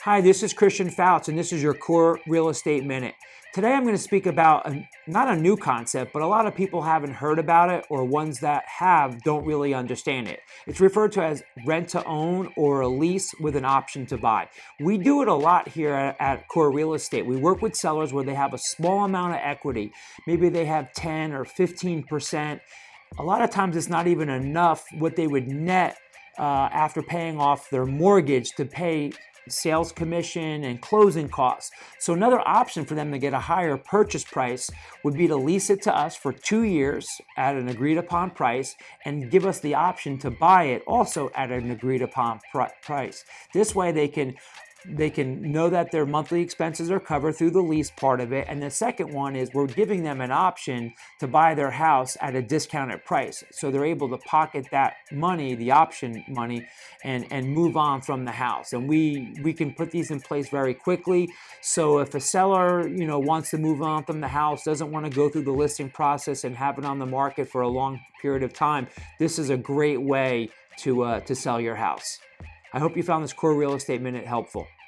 Hi, this is Christian Fouts, and this is your Core Real Estate Minute. Today I'm going to speak about not a new concept, but a lot of people haven't heard about it, or ones that have don't really understand it. It's referred to as rent-to-own or a lease with an option to buy. We do it a lot here at Core Real Estate. We work with sellers where they have a small amount of equity. Maybe they have 10 or 15%. A lot of times it's not even enough what they would net after paying off their mortgage to pay sales commission and closing costs. So another option for them to get a higher purchase price would be to lease it to us for 2 years at an agreed upon price and give us the option to buy it also at an agreed upon price. This way they can know that their monthly expenses are covered through the lease part of it. And the second one is we're giving them an option to buy their house at a discounted price. So they're able to pocket that money, the option money, and move on from the house. And we can put these in place very quickly. So if a seller, wants to move on from the house, doesn't want to go through the listing process and have it on the market for a long period of time, this is a great way to sell your house. I hope you found this Core Real Estate Minute helpful.